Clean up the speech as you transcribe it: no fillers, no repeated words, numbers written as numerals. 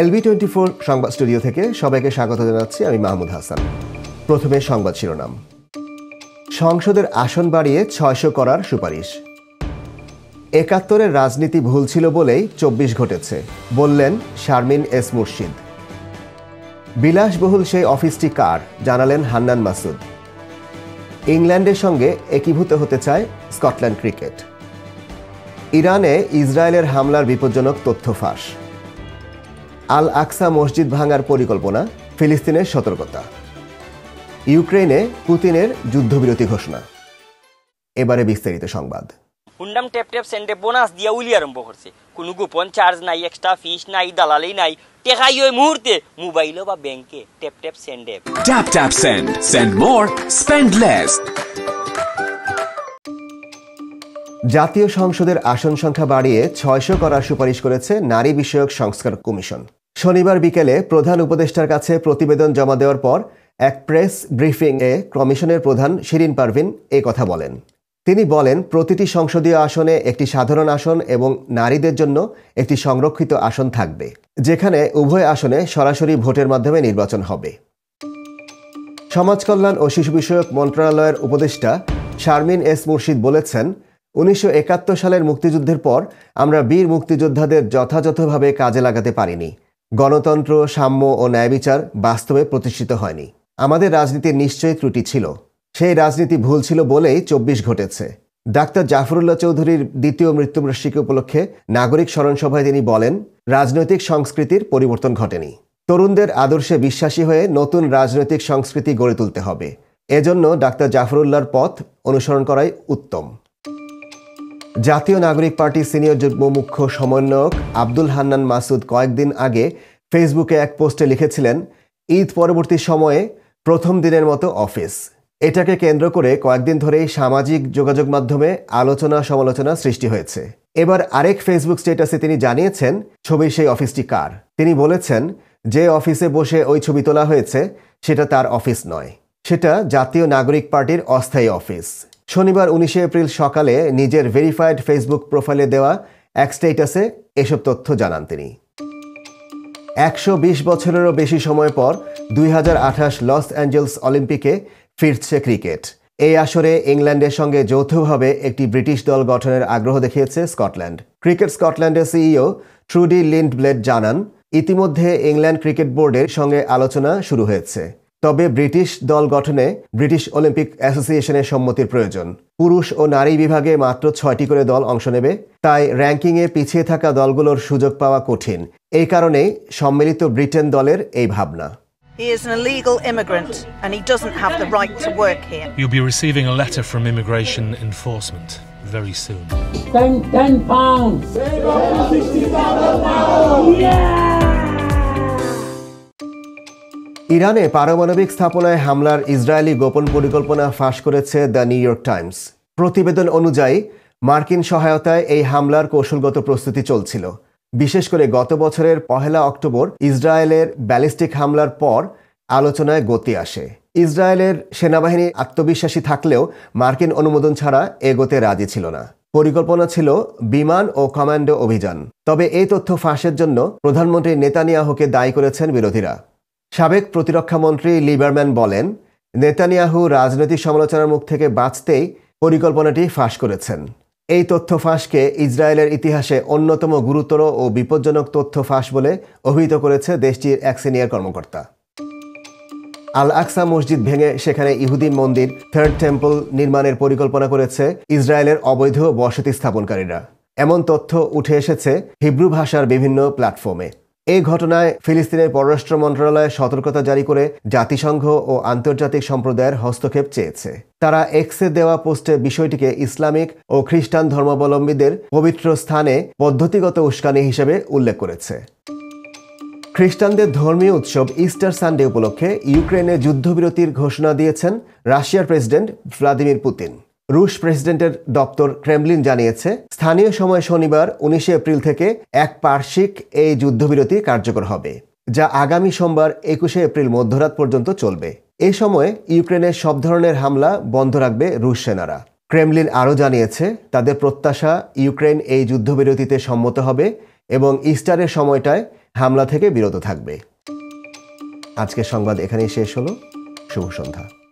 LB24 সংবাদ studio থেকে সবাইকে স্বাগত জানাচ্ছি। আমি মাহমুদ হাসান। প্রথমে সংবাদ শিরোনাম। সংসদের আসন বাড়িয়ে ৬০০ করার সুপারিশ। ৭১-এর রাজনীতি ভুল ছিল বলেই ২৪ ঘটেছে, বললেন শারমিন এস মুর্শিদ। বিলাসবহুল সেই অফিসটি কার, জানালেন হান্নান মাসুদ। ইংল্যান্ডের সঙ্গে একীভূত হতে চায় স্কটল্যান্ড ক্রিকেট। ইরানে ইসরায়েলের হামলার বিপজ্জনক তথ্য ফাঁস। আল আকসা মসজিদ ভাঙার পরিকল্পনা, ফিলিস্তিনের সতর্কতা। ইউক্রেনে পুতিনের যুদ্ধবিরতি ঘোষণা। এবারে বিস্তারিত সংবাদ। হুন্ডাম ট্যাপ ট্যাপ সেন্ডে বোনাস দিয়া উলি আরম্ভ করছে। কোনো গোপন চার্জ নাই, এক্সট্রা ফিস নাই, দালালি নাই। টেকাই ওই মুহূর্তে মোবাইল বা ব্যাংকে ট্যাপ ট্যাপ সেন্ডে। Tap tap send, send more, spend less. জাতীয় সংসদের আসন সংখ্যা বাড়িয়ে ৬০০ করার সুপারিশ করেছে নারী বিষয়ক সংস্কার কমিশন। শনিবার বিকেলে প্রধান উপদেষ্টার কাছে প্রতিবেদন জমা দেওয়ার পর এক প্রেস ব্রিফিংয়ে কমিশনের প্রধান শিরিন পারভিন এই কথা বলেন। তিনি বলেন, প্রতিটি সংসদীয় আসনে একটি সাধারণ আসন এবং নারীদের জন্য একটি সংরক্ষিত আসন থাকবে, যেখানে উভয় আসনে সরাসরি ভোটের মাধ্যমে নির্বাচন হবে। সমাজ কল্যাণ ও শিশু বিষয়ক মন্ত্রণালয়ের উপদেষ্টা শারমিন এস মুর্শিদ বলেছেন, ১৯৭১ সালের মুক্তিযুদ্ধের পর আমরা বীর মুক্তিযোদ্ধাদের যথাযথভাবে কাজে লাগাতে পারিনি। গণতন্ত্র, সাম্য ও ন্যায় বিচার বাস্তবে প্রতিষ্ঠিত হয়নি। আমাদের রাজনীতির নিশ্চয়ই ত্রুটি ছিল। সেই রাজনীতি ভুল ছিল বলেই ২৪ ঘটেছে। ডাক্তার জাফরুল্লাহ চৌধুরীর দ্বিতীয় মৃত্যুবার্ষিকী উপলক্ষে নাগরিক স্মরণ সভায় তিনি বলেন, রাজনৈতিক সংস্কৃতির পরিবর্তন ঘটেনি। তরুণদের আদর্শে বিশ্বাসী হয়ে নতুন রাজনৈতিক সংস্কৃতি গড়ে তুলতে হবে। এজন্য ডাক্তার জাফরুল্লাহর পথ অনুসরণ করাই উত্তম। জাতীয় নাগরিক পার্টির সিনিয়র যুগ্ম মুখ্য সমন্বয়ক আব্দুল হান্নান মাসুদ কয়েকদিন আগে ফেসবুকে এক পোস্টে লিখেছিলেন, ঈদ পরবর্তী সময়ে প্রথম দিনের মতো অফিস। এটাকে কেন্দ্র করে কয়েকদিন ধরেই সামাজিক যোগাযোগ মাধ্যমে আলোচনা সমালোচনা সৃষ্টি হয়েছে। এবার আরেক ফেসবুক স্ট্যাটাসে তিনি জানিয়েছেন ছবির সেই অফিসটি কার। তিনি বলেছেন, যে অফিসে বসে ওই ছবি তোলা হয়েছে সেটা তার অফিস নয়, সেটা জাতীয় নাগরিক পার্টির অস্থায়ী অফিস। শনিবার ১৯ এপ্রিল সকালে নিজের ভেরিফাইড ফেসবুক প্রোফাইলে দেওয়া এক স্ট্যাটাসে এসব তথ্য জানান তিনি। ১২০ বছরেরও বেশি সময় পর ২০২৮ লস অ্যাঞ্জেলস অলিম্পিকে ফিরছে ক্রিকেট। এই আসরে ইংল্যান্ডের সঙ্গে যৌথভাবে একটি ব্রিটিশ দল গঠনের আগ্রহ দেখিয়েছে স্কটল্যান্ড। ক্রিকেট স্কটল্যান্ডের সিইও ট্রুডি লিন্ডব্লেড জানান, ইতিমধ্যে ইংল্যান্ড ক্রিকেট বোর্ডের সঙ্গে আলোচনা শুরু হয়েছে। তবে ব্রিটিশ দল গঠনে ব্রিটিশ অলিম্পিক অ্যাসোসিয়েশনের সম্মতির প্রয়োজন। পুরুষ ও নারী বিভাগে মাত্র ৬টি করে দল অংশ নেবে, তাই র্যাঙ্কিংয়ে পিছিয়ে থাকা দলগুলোর সুযোগ পাওয়া কঠিন। এই কারণেই সম্মিলিত ব্রিটেন দলের এই ভাবনা। He is an illegal immigrant and he doesn't have the right to work here. You'll be receiving a letter from immigration enforcement very soon. Spend £10. ইরানে পারমাণবিক স্থাপনায় হামলার ইসরায়েলি গোপন পরিকল্পনা ফাঁস করেছে দ্য নিউ ইয়র্ক টাইমস। প্রতিবেদন অনুযায়ী মার্কিন সহায়তায় এই হামলার কৌশলগত প্রস্তুতি চলছিল। বিশেষ করে গত বছরের ১ অক্টোবর ইসরায়েলের ব্যালিস্টিক হামলার পর আলোচনায় গতি আসে। ইসরায়েলের সেনাবাহিনী আত্মবিশ্বাসী থাকলেও মার্কিন অনুমোদন ছাড়া এগোতে রাজি ছিল না। পরিকল্পনা ছিল বিমান ও কমান্ডো অভিযান। তবে এই তথ্য ফাঁসের জন্য প্রধানমন্ত্রী নেতানিয়াহুকে দায়ী করেছেন বিরোধীরা। সাবেক প্রতিরক্ষামন্ত্রী লিবারম্যান বলেন, নেতানিয়াহু রাজনৈতিক সমালোচনার মুখ থেকে বাঁচতেই পরিকল্পনাটি ফাঁস করেছেন। এই তথ্য ফাঁসকে ইসরায়েলের ইতিহাসে অন্যতম গুরুতর ও বিপজ্জনক তথ্য ফাঁস বলে অভিহিত করেছে দেশটির এক সিনিয়র কর্মকর্তা। আল আকসা মসজিদ ভেঙে সেখানে ইহুদি মন্দির থার্ড টেম্পল নির্মাণের পরিকল্পনা করেছে ইসরায়েলের অবৈধ বসতি স্থাপনকারীরা। এমন তথ্য উঠে এসেছে হিব্রু ভাষার বিভিন্ন প্ল্যাটফর্মে। এই ঘটনায় ফিলিস্তিনের পররাষ্ট্র মন্ত্রণালয় সতর্কতা জারি করে জাতিসংঘ ও আন্তর্জাতিক সম্প্রদায়ের হস্তক্ষেপ চেয়েছে। তারা এক্সে দেওয়া পোস্টে বিষয়টিকে ইসলামিক ও খ্রিস্টান ধর্মাবলম্বীদের পবিত্র স্থানে পদ্ধতিগত উস্কানি হিসেবে উল্লেখ করেছে। খ্রিস্টানদের ধর্মীয় উৎসব ইস্টার সানডে উপলক্ষে ইউক্রেনে যুদ্ধবিরতির ঘোষণা দিয়েছেন রাশিয়ার প্রেসিডেন্ট ভ্লাদিমির পুতিন। রুশ প্রেসিডেন্টের দপ্তর ক্রেমলিন জানিয়েছে, স্থানীয় সময় শনিবার ১৯ এপ্রিল থেকে এক পার্শ্বিক এই যুদ্ধবিরতি কার্যকর হবে, যা আগামী সোমবার ২১ এপ্রিল মধ্যরাত পর্যন্ত চলবে। এ সময় ইউক্রেনের সব ধরনের হামলা বন্ধ রাখবে রুশ সেনারা। ক্রেমলিন আরও জানিয়েছে, তাদের প্রত্যাশা ইউক্রেন এই যুদ্ধবিরতিতে সম্মত হবে এবং ইস্টারের সময়টায় হামলা থেকে বিরত থাকবে। আজকের সংবাদ এখানেই শেষ হলো। শুভ সন্ধ্যা।